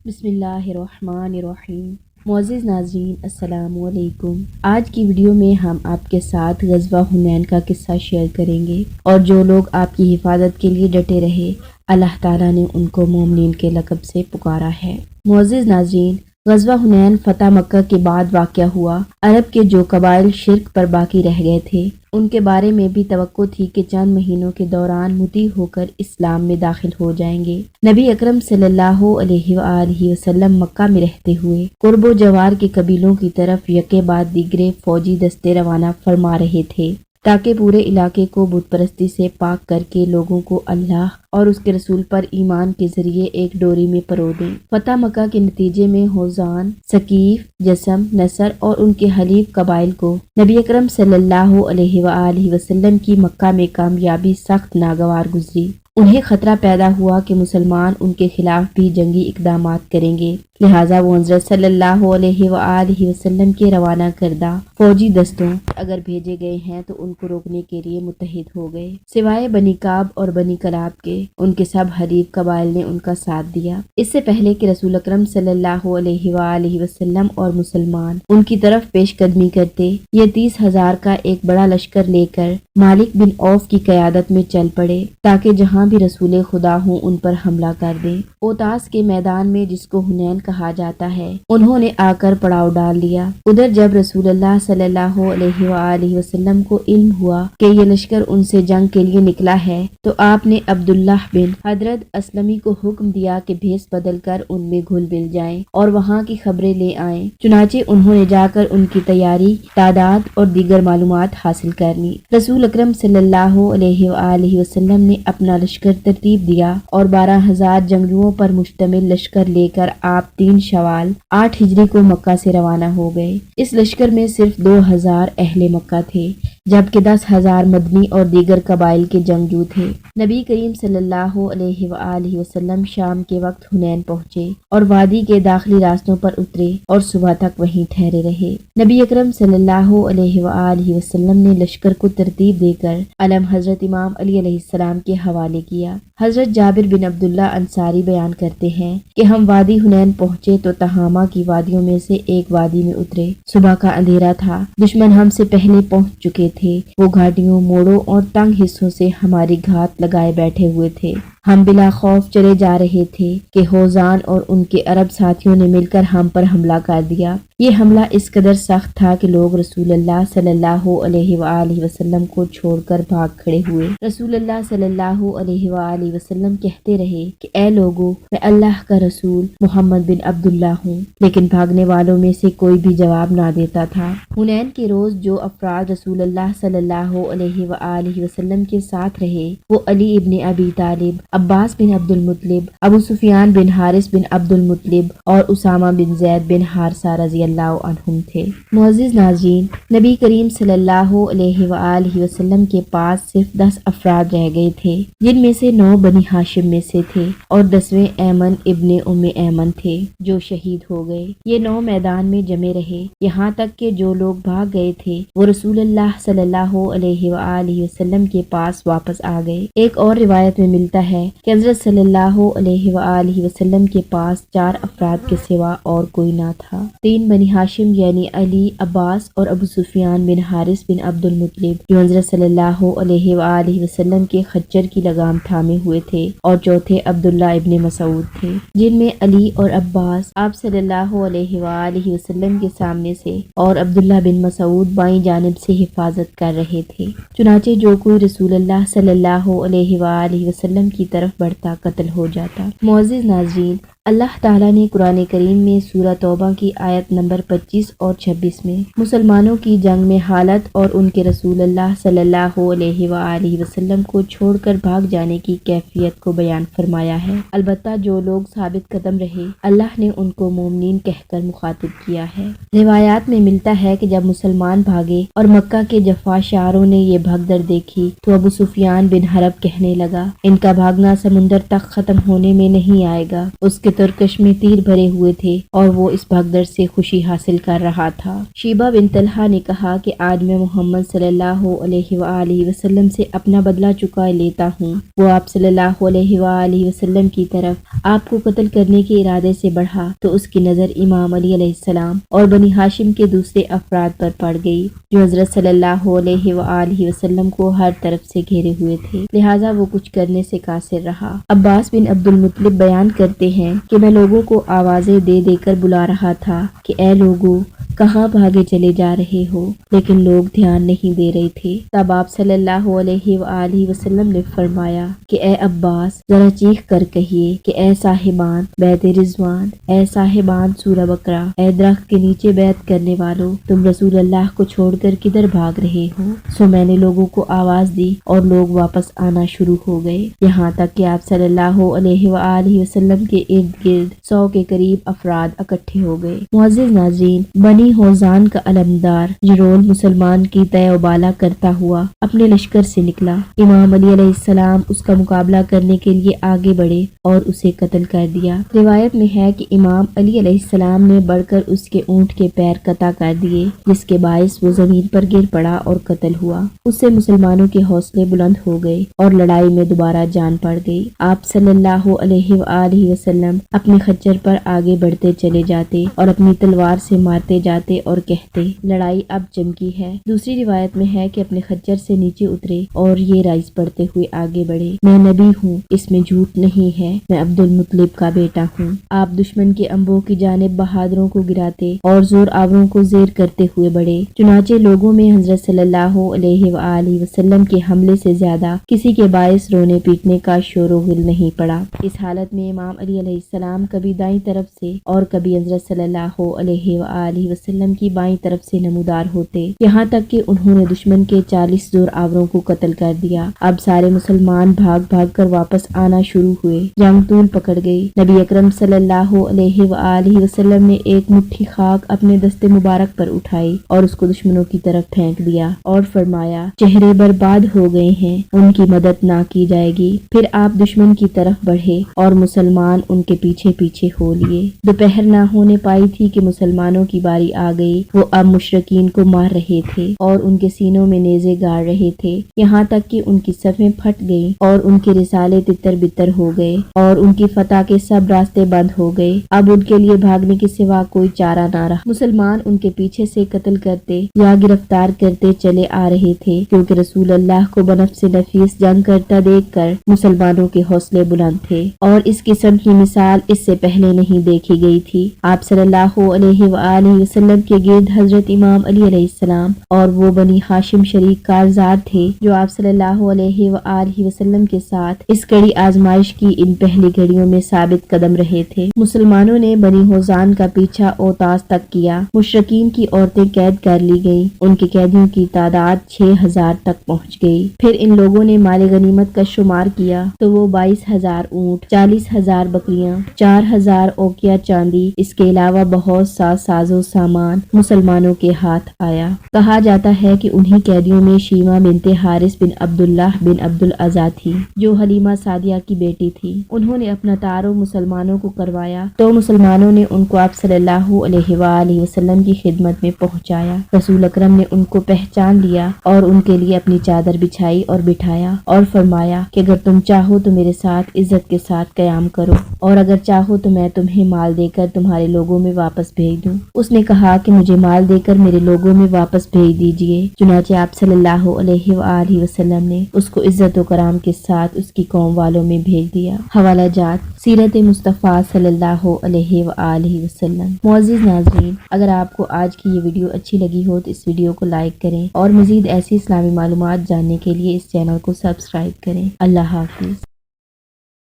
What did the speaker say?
بسم اللہ الرحمن الرحیم۔ معزز ناظرین السلام علیکم۔ آج کی ویڈیو میں ہم آپ کے ساتھ غزوہ حنین کا قصہ شیئر کریں گے، اور جو لوگ آپ کی حفاظت کے لیے ڈٹے رہے، اللہ تعالیٰ نے ان کو مومنین کے لقب سے پکارا ہے۔ معزز ناظرین، غزوہ حنین فتح مکہ کے بعد واقع ہوا۔ عرب کے جو قبائل شرک پر باقی رہ گئے تھے، ان کے بارے میں بھی توقع تھی کہ چند مہینوں کے دوران مطیع ہو کر اسلام میں داخل ہو جائیں گے۔ نبی اکرم صلی اللہ علیہ وآلہ وسلم مکہ میں رہتے ہوئے قرب و جوار کے قبیلوں کی طرف یکے بعد دیگرے فوجی دستے روانہ فرما رہے تھے، تاکہ پورے علاقے کو بت پرستی سے پاک کر کے لوگوں کو اللہ اور اس کے رسول پر ایمان کے ذریعے ایک ڈوری میں پرو دیں۔ فتح مکہ کے نتیجے میں ہوزان، ثقیف، جسم، نصر اور ان کے حلیف قبائل کو نبی اکرم صلی اللہ علیہ وآلہ وسلم کی مکہ میں کامیابی سخت ناگوار گزری۔ انہیں خطرہ پیدا ہوا کہ مسلمان ان کے خلاف بھی جنگی اقدامات کریں گے، لہٰذا وہ حضرت صلی اللہ علیہ وآلہ وسلم کے روانہ کردہ فوجی دستوں اگر بھیجے گئے ہیں تو ان کو روکنے کے لیے متحد ہو گئے۔ سوائے بنی کعب اور بنی کلاب کے ان کے سب حلیف قبائل نے ان کا ساتھ دیا۔ اس سے پہلے کہ رسول اکرم صلی اللہ علیہ وآلہ وسلم اور مسلمان ان کی طرف پیش قدمی کرتے، یہ 30,000 کا ایک بڑا لشکر لے کر مالک بن عوف کی قیادت میں چل پڑے، تاکہ جہاں بھی رسول خدا ہوں ان پر حملہ کر دیں۔ اوتاس کے میدان میں، جس کو حنین کہا جاتا ہے، انہوں نے آ کر پڑاؤ ڈال لیا۔ ادھر جب رسول اللہ صلی اللہ علیہ وآلہ وسلم کو علم ہوا کہ یہ لشکر ان سے جنگ کے لیے نکلا ہے، تو آپ نے عبداللہ بن حضرت اسلمی کو حکم دیا کہ بھیس بدل کر ان میں گھل مل جائیں اور وہاں کی خبریں لے آئیں۔ چنانچہ انہوں نے جا کر ان کی تیاری، تعداد اور دیگر معلومات حاصل کر لی۔ رسول اکرم صلی اللہ علیہ وآلہ وسلم نے اپنا لشکر ترتیب دیا اور 12,000 جنگجوؤں پر مشتمل لشکر لے کر آپ 3 شوال 8 ہجری کو مکہ سے روانہ ہو گئے۔ اس لشکر میں صرف 2,000 اہل مکہ تھے، جبکہ 10,000 مدنی اور دیگر قبائل کے جنگجو تھے۔ نبی کریم صلی اللہ علیہ وآلہ وسلم شام کے وقت حنین پہنچے اور وادی کے داخلی راستوں پر اترے اور صبح تک وہیں ٹھہرے رہے۔ نبی اکرم صلی اللہ علیہ وآلہ وسلم نے لشکر کو ترتیب دے کر علم حضرت امام علی علیہ السلام کے حوالے کیا۔ حضرت جابر بن عبداللہ انصاری بیان کرتے ہیں کہ ہم وادی حنین پہنچے تو تہامہ کی وادیوں میں سے ایک وادی میں اترے۔ صبح کا اندھیرا تھا، دشمن ہم سے پہلے پہنچ چکے تھے۔ وہ گھاٹیوں، موڑوں اور تنگ حصوں سے ہماری گھات لگائے بیٹھے ہوئے تھے۔ ہم بلا خوف چلے جا رہے تھے کہ ہوزان اور ان کے عرب ساتھیوں نے مل کر ہم پر حملہ کر دیا۔ یہ حملہ اس قدر سخت تھا کہ لوگ رسول اللہ صلی اللہ علیہ وآلہ وسلم کو چھوڑ کر بھاگ کھڑے ہوئے۔ رسول اللہ صلی اللہ علیہ وآلہ وسلم کہتے رہے کہ اے لوگو، میں اللہ کا رسول محمد بن عبداللہ ہوں، لیکن بھاگنے والوں میں سے کوئی بھی جواب نہ دیتا تھا۔ حنین کے روز جو افراد رسول اللہ صلی اللہ علیہ وآلہ وسلم کے ساتھ رہے، وہ علی ابن ابی طالب، عباس بن عبد المطلب، ابو سفیان بن حارث بن عبد المطلب اور اسامہ بن زید بن حارثہ رضی اللہ عنہم تھے۔ معزز ناظرین، نبی کریم صلی اللہ علیہ وآلہ وسلم کے پاس صرف 10 افراد رہ گئے تھے، جن میں سے 9 بنی ہاشم میں سے تھے اور 10ویں ایمن ابن ام ایمن تھے، جو شہید ہو گئے۔ یہ 9 میدان میں جمے رہے، یہاں تک کہ جو لوگ بھاگ گئے تھے وہ رسول اللہ صلی اللہ علیہ وآلہ وسلم کے پاس واپس آ گئے۔ ایک اور روایت میں ملتا ہے کہ حضرت صلی اللہ علیہ وآلہ وسلم کے پاس 4 افراد کے سوا اور کوئی نہ تھا۔ 3 بنی ہاشم یعنی علی، عباس اور ابو سفیان بن حارث بن عبد المطلب، جو حضرت صلی اللہ علیہ وآلہ وسلم کے خچر کی لگام تھامے ہوئے تھے، اور چوتھے عبداللہ ابن مسعود تھے، جن میں علی اور عباس آپ صلی اللہ علیہ وآلہ وسلم کے سامنے سے اور عبداللہ بن مسعود بائیں جانب سے حفاظت کر رہے تھے۔ چنانچہ جو کوئی رسول اللہ صلی اللہ علیہ وآلہ وسلم کی طرف بڑھتا قتل ہو جاتا۔ معزز ناظرین، اللہ تعالیٰ نے قرآن کریم میں سورہ توبہ کی آیت نمبر 25 اور 26 میں مسلمانوں کی جنگ میں حالت اور ان کے رسول اللہ صلی اللہ علیہ وآلہ وسلم کو چھوڑ کر بھاگ جانے کی کیفیت کو بیان فرمایا ہے۔ البتہ جو لوگ ثابت قدم رہے، اللہ نے ان کو مومنین کہہ کر مخاطب کیا ہے۔ روایات میں ملتا ہے کہ جب مسلمان بھاگے اور مکہ کے جفا شعاروں نے یہ بھگدڑ دیکھی تو ابو سفیان بن حرب کہنے لگا، ان کا بھاگنا سمندر تک ختم ہونے میں نہیں آئے گا۔ اس کے ترکش میں تیر بھرے ہوئے تھے اور وہ اس بھگدڑ سے خوشی حاصل کر رہا تھا۔ شیبہ بن طلحہ نے کہا کہ آج میں محمد صلی اللہ علیہ وآلہ وسلم سے اپنا بدلہ چکا لیتا ہوں۔ وہ آپ صلی اللہ علیہ وآلہ وسلم کی طرف آپ کو قتل کرنے کے ارادے سے بڑھا تو اس کی نظر امام علی علیہ السلام اور بنی ہاشم کے دوسرے افراد پر پڑ گئی جو حضرت صلی اللہ علیہ وآلہ وسلم کو ہر طرف سے گھیرے ہوئے تھے، لہٰذا وہ کچھ کرنے سے قاصر رہا۔ عباس بن عبد المطلب بیان کرتے ہیں کہ میں لوگوں کو آوازیں دے دے کر بلا رہا تھا کہ اے لوگو کہاں بھاگے چلے جا رہے ہو، لیکن لوگ دھیان نہیں دے رہے تھے۔ تب آپ صلی اللہ علیہ وآلہ وسلم نے فرمایا کہ اے عباس ذرا چیخ کر کہیے کہ اے صاحبان بیت رضوان، اے صاحبان سورہ بقرہ، اے درخت کے نیچے بیعت کرنے والوں، تم رسول اللہ کو چھوڑ کر کدھر بھاگ رہے ہو؟ سو میں نے لوگوں کو آواز دی اور لوگ واپس آنا شروع ہو گئے، یہاں تک کہ آپ صلی اللہ علیہ وآلہ وسلم کے ارد گرد 100 کے قریب افراد اکٹھے ہو گئے۔ معزز ناظرین، بنی ہوزان کا علمدار جرول مسلمان کی تہ و بالا کرتا ہوا اپنے لشکر سے نکلا۔ امام علی علیہ السلام اس کا مقابلہ کرنے کے لیے آگے بڑھے اور اسے قتل کر دیا۔ روایت میں ہے کہ امام علی علیہ السلام نے بڑھ کر اس کے اونٹ کے پیر قطع کر دیے، جس کے باعث وہ زمین پر گر پڑا اور قتل ہوا۔ اس سے مسلمانوں کے حوصلے بلند ہو گئے اور لڑائی میں دوبارہ جان پڑ گئی۔ آپ صلی اللہ علیہ وآلہ وسلم اپنے خچر پر آگے بڑھتے چلے جاتے اور اپنی تلوار سے مارتے جاتے اور کہتے لڑائی اب چمکی ہے۔ دوسری روایت میں ہے کہ اپنے خچر سے نیچے اترے اور یہ رائز پڑھتے ہوئے آگے بڑھے، میں نبی ہوں، اس میں جھوٹ نہیں ہے، میں عبد المطلب کا بیٹا ہوں۔ آپ دشمن کے انبوں کی جانب بہادروں کو گراتے اور زور آوروں کو زیر کرتے ہوئے بڑھے، چنانچہ لوگوں میں حضرت صلی اللہ علیہ وآلہ وسلم کے حملے سے زیادہ کسی کے باعث رونے پیٹنے کا شور و غل نہیں پڑا۔ اس حالت میں امام علی علیہ السلام کبھی دائیں طرف سے اور کبھی حضرت صلی اللہ علیہ وآلہ وسلم کی بائیں طرف سے نمودار ہوتے، یہاں تک کہ انہوں نے دشمن کے 40 زور آوروں کو قتل کر دیا۔ اب سارے مسلمان بھاگ بھاگ کر واپس آنا شروع ہوئے، جنگ طول پکڑ گئی۔ نبی اکرم صلی اللہ علیہ وآلہ وسلم نے ایک مٹھی خاک اپنے دست مبارک پر اٹھائی اور اس کو دشمنوں کی طرف پھینک دیا اور فرمایا چہرے برباد ہو گئے ہیں، ان کی مدد نہ کی جائے گی۔ پھر آپ دشمن کی طرف بڑھے اور مسلمان ان کے پیچھے پیچھے ہو لیے۔ دوپہر نہ ہونے پائی تھی کہ مسلمانوں کی باری آ گئی۔ وہ اب مشرکین کو مار رہے تھے اور ان کے سینوں میں نیزے گاڑ رہے تھے، یہاں تک کہ ان کی صفیں پھٹ گئیں اور ان کے رسالے تتر بتر ہو گئے اور ان کی فتح کے سب راستے بند ہو گئے۔ اب ان کے لیے بھاگنے کے سوا کوئی چارہ نہ رہا۔ مسلمان ان کے پیچھے سے قتل کرتے یا گرفتار کرتے چلے آ رہے تھے، کیونکہ رسول اللہ کو بنفس نفیس جنگ کرتا دیکھ کر مسلمانوں کے حوصلے بلند تھے اور اس قسم کی مثال اس سے پہلے نہیں دیکھی گئی تھی۔ آپ صلی اللہ علیہ وآلہ وسلم کے گرد حضرت امام علی علیہ السلام اور وہ بنی ہاشم شریک کارزار تھے جو آپ صلی اللہ علیہ وآلہ وسلم کے ساتھ اس کڑی آزمائش کی ان پہلی گھڑیوں میں ثابت قدم رہے تھے۔ مسلمانوں نے بنی ہوزان کا پیچھا اوتاس تک کیا، مشرکین کی عورتیں قید کر لی گئیں، ان کے قیدیوں کی تعداد 6000 تک پہنچ گئی۔ پھر ان لوگوں نے مال غنیمت کا شمار کیا تو وہ 22000 اونٹ، 40000 بکریاں، 4000 اوقیہ چاندی، اس کے علاوہ بہت سا ساز و سامان مسلمانوں کے ہاتھ آیا۔ کہا جاتا ہے کہ انہی قیدیوں میں شیمہ بنت حارث بن عبداللہ بن عبد العزیٰ تھی جو حلیمہ سعدیہ کی بیٹی تھی۔ انہوں نے اپنا تعارف مسلمانوں کو کروایا تو مسلمانوں نے ان کو آپ صلی اللہ علیہ وآلہ وسلم کی خدمت میں پہنچایا۔ رسول اکرم نے ان کو پہچان لیا اور ان کے لیے اپنی چادر بچھائی اور بٹھایا اور فرمایا کہ اگر تم چاہو تو میرے ساتھ عزت کے ساتھ قیام کرو اور اگر چاہو تو میں تمہیں مال دے کر تمہارے لوگوں میں واپس بھیج دوں۔ اس نے کہا کہ مجھے مال دے کر میرے لوگوں میں واپس بھیج دیجئے۔ چنانچہ آپ صلی اللہ علیہ وآلہ وسلم نے اس کو عزت و کرام کے ساتھ اس کی قوم والوں میں بھیج دیا۔ حوالہ جات: سیرت مصطفیٰ صلی اللہ علیہ وآلہ وسلم۔ معزز ناظرین، اگر آپ کو آج کی یہ ویڈیو اچھی لگی ہو تو اس ویڈیو کو لائک کریں اور مزید ایسی اسلامی معلومات جاننے کے لیے اس چینل کو سبسکرائب کریں۔ اللہ حافظ۔